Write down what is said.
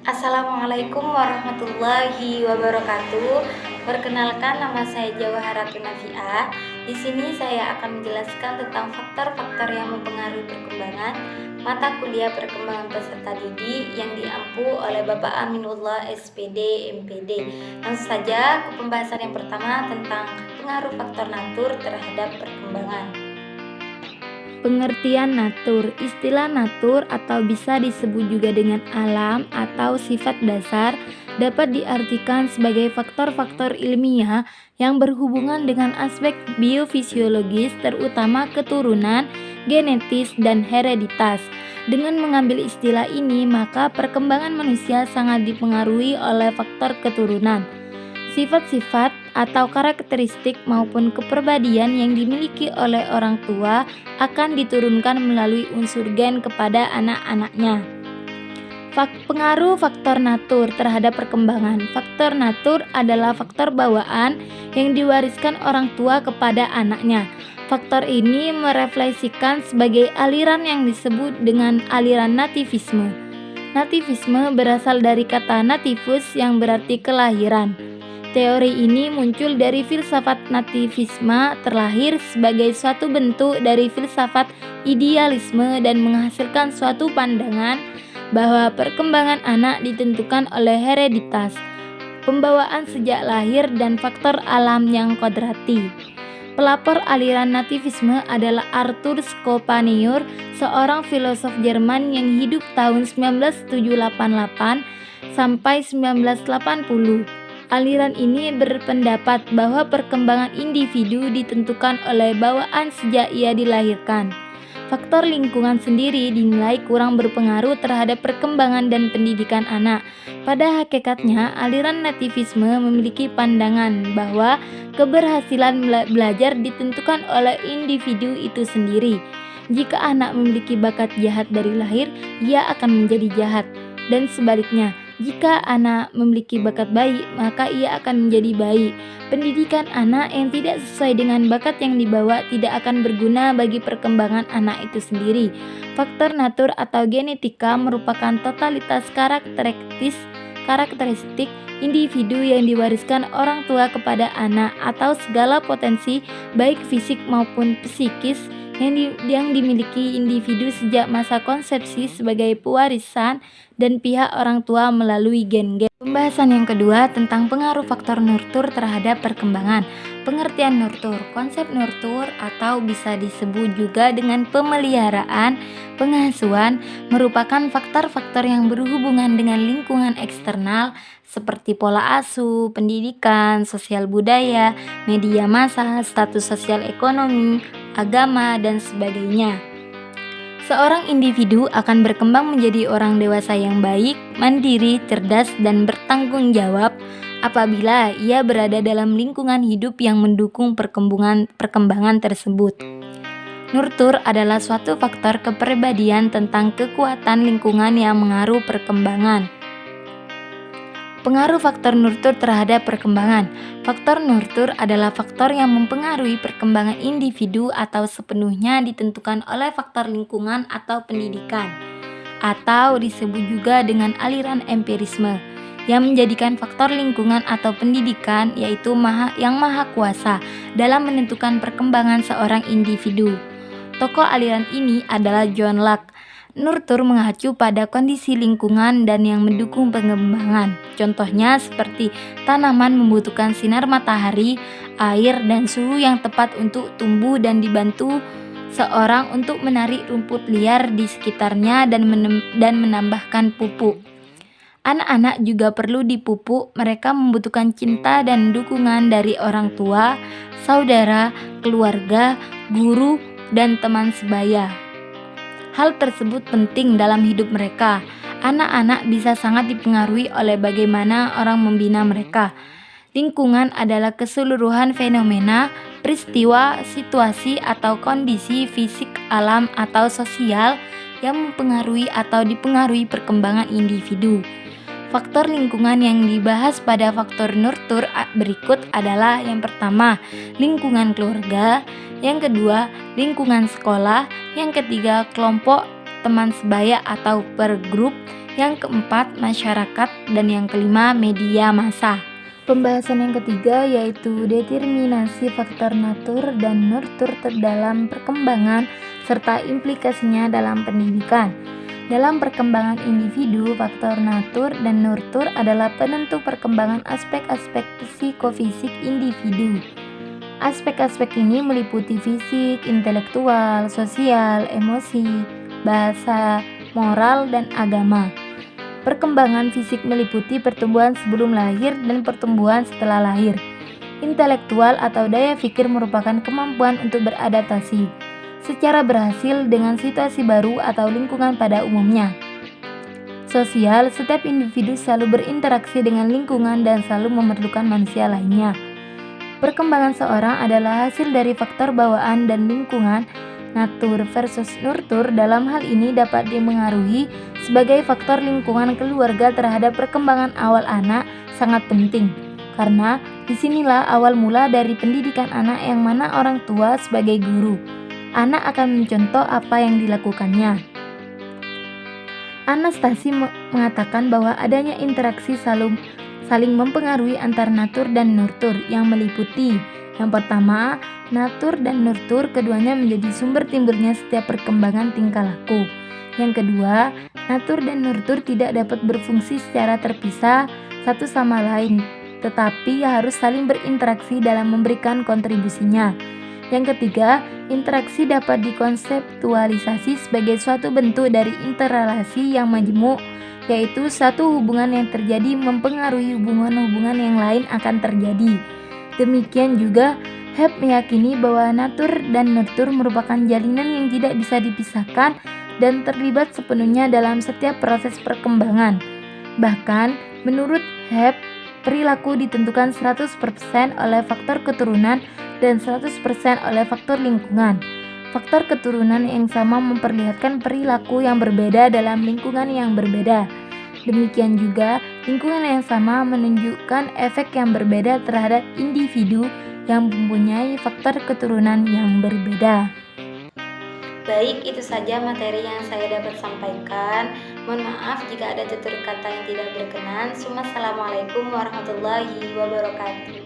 Assalamualaikum warahmatullahi wabarakatuh. Perkenalkan, nama saya Jawaharatul Nafiah. Di sini saya akan menjelaskan tentang faktor-faktor yang mempengaruhi perkembangan mata kuliah perkembangan peserta didik yang diampu oleh Bapak Aminullah SPD MPD. Langsung saja ke pembahasan yang pertama tentang pengaruh faktor natur terhadap perkembangan. Pengertian natur. Istilah natur atau bisa disebut juga dengan alam atau sifat dasar dapat diartikan sebagai faktor-faktor ilmiah yang berhubungan dengan aspek biofisiologis terutama keturunan, genetis, dan hereditas. Dengan mengambil istilah ini, maka perkembangan manusia sangat dipengaruhi oleh faktor keturunan. Sifat-sifat atau karakteristik maupun kepribadian yang dimiliki oleh orang tua akan diturunkan melalui unsur gen kepada anak-anaknya. Pengaruh faktor natur terhadap perkembangan. Faktor natur adalah faktor bawaan yang diwariskan orang tua kepada anaknya. Faktor ini merefleksikan sebagai aliran yang disebut dengan aliran nativisme. Nativisme berasal dari kata nativus yang berarti kelahiran. Teori ini muncul dari filsafat nativisme, terlahir sebagai suatu bentuk dari filsafat idealisme dan menghasilkan suatu pandangan bahwa perkembangan anak ditentukan oleh hereditas, pembawaan sejak lahir, dan faktor alam yang kodrati. Pelapor aliran nativisme adalah Arthur Schopenhauer, seorang filosof Jerman yang hidup tahun 1988 sampai 1980. Aliran ini berpendapat bahwa perkembangan individu ditentukan oleh bawaan sejak ia dilahirkan. Faktor lingkungan sendiri dinilai kurang berpengaruh terhadap perkembangan dan pendidikan anak. Pada hakikatnya, aliran nativisme memiliki pandangan bahwa keberhasilan belajar ditentukan oleh individu itu sendiri. Jika anak memiliki bakat jahat dari lahir, ia akan menjadi jahat, dan sebaliknya. Jika anak memiliki bakat baik, maka ia akan menjadi baik. Pendidikan anak yang tidak sesuai dengan bakat yang dibawa tidak akan berguna bagi perkembangan anak itu sendiri. Faktor natur atau genetika merupakan totalitas karakteristik individu yang diwariskan orang tua kepada anak atau segala potensi baik fisik maupun psikis yang dimiliki individu sejak masa konsepsi sebagai pewarisan dan pihak orang tua melalui gen-gen. Pembahasan yang kedua tentang pengaruh faktor nurtur terhadap perkembangan. Pengertian nurtur. Konsep nurtur atau bisa disebut juga dengan pemeliharaan, pengasuhan, merupakan faktor-faktor yang berhubungan dengan lingkungan eksternal seperti pola asuh, pendidikan, sosial budaya, media massa, status sosial ekonomi, agama, dan sebagainya. Seorang individu akan berkembang menjadi orang dewasa yang baik, mandiri, cerdas, dan bertanggung jawab apabila ia berada dalam lingkungan hidup yang mendukung perkembangan tersebut. Nurtur adalah suatu faktor kepribadian tentang kekuatan lingkungan yang mengaruh perkembangan. Pengaruh faktor nurtur terhadap perkembangan. Faktor nurtur adalah faktor yang mempengaruhi perkembangan individu atau sepenuhnya ditentukan oleh faktor lingkungan atau pendidikan, atau disebut juga dengan aliran empirisme, yang menjadikan faktor lingkungan atau pendidikan yaitu yang maha kuasa dalam menentukan perkembangan seorang individu. Tokoh aliran ini adalah John Locke. Nurtur mengacu pada kondisi lingkungan dan yang mendukung pengembangan. Contohnya seperti tanaman membutuhkan sinar matahari, air, dan suhu yang tepat untuk tumbuh dan dibantu seorang untuk menarik rumput liar di sekitarnya dan menambahkan pupuk. Anak-anak juga perlu dipupuk, mereka membutuhkan cinta dan dukungan dari orang tua, saudara, keluarga, guru, dan teman sebaya. Hal tersebut penting dalam hidup mereka. Anak-anak bisa sangat dipengaruhi oleh bagaimana orang membina mereka. Lingkungan adalah keseluruhan fenomena, peristiwa, situasi, atau kondisi fisik, alam, atau sosial yang mempengaruhi atau dipengaruhi perkembangan individu. Faktor lingkungan yang dibahas pada faktor nurtur berikut adalah: yang pertama, lingkungan keluarga, yang kedua, lingkungan sekolah, yang ketiga, kelompok teman sebaya atau per grup, yang keempat masyarakat, dan yang kelima media massa. Pembahasan yang ketiga yaitu determinasi faktor natur dan nurtur dalam perkembangan serta implikasinya dalam pendidikan. Dalam perkembangan individu, faktor natur dan nurtur adalah penentu perkembangan aspek-aspek psikofisik individu. Aspek-aspek ini meliputi fisik, intelektual, sosial, emosi, bahasa, moral, dan agama. Perkembangan fisik meliputi pertumbuhan sebelum lahir dan pertumbuhan setelah lahir. Intelektual atau daya pikir merupakan kemampuan untuk beradaptasi secara berhasil dengan situasi baru atau lingkungan pada umumnya. Sosial, setiap individu selalu berinteraksi dengan lingkungan dan selalu memerlukan manusia lainnya. Perkembangan seorang adalah hasil dari faktor bawaan dan lingkungan. Natur versus nurtur dalam hal ini dapat dimengaruhi sebagai faktor lingkungan keluarga terhadap perkembangan awal anak sangat penting, karena disinilah awal mula dari pendidikan anak yang mana orang tua sebagai guru. Anak akan mencontoh apa yang dilakukannya. Anastasi mengatakan bahwa adanya interaksi saling mempengaruhi antar natur dan nurtur yang meliputi yang pertama, natur dan nurtur keduanya menjadi sumber timbulnya setiap perkembangan tingkah laku. Yang kedua, natur dan nurtur tidak dapat berfungsi secara terpisah satu sama lain, tetapi harus saling berinteraksi dalam memberikan kontribusinya. Yang ketiga, interaksi dapat dikonseptualisasi sebagai suatu bentuk dari interrelasi yang majemuk, yaitu satu hubungan yang terjadi mempengaruhi hubungan-hubungan yang lain akan terjadi. Demikian juga, Hebb meyakini bahwa natur dan nurtur merupakan jalinan yang tidak bisa dipisahkan dan terlibat sepenuhnya dalam setiap proses perkembangan. Bahkan, menurut Hebb, perilaku ditentukan 100% oleh faktor keturunan dan 100% oleh faktor lingkungan. Faktor keturunan yang sama memperlihatkan perilaku yang berbeda dalam lingkungan yang berbeda. Demikian juga, lingkungan yang sama menunjukkan efek yang berbeda terhadap individu yang mempunyai faktor keturunan yang berbeda. Baik, itu saja materi yang saya dapat sampaikan. Mohon maaf jika ada tutur kata yang tidak berkenan. Assalamualaikum warahmatullahi wabarakatuh.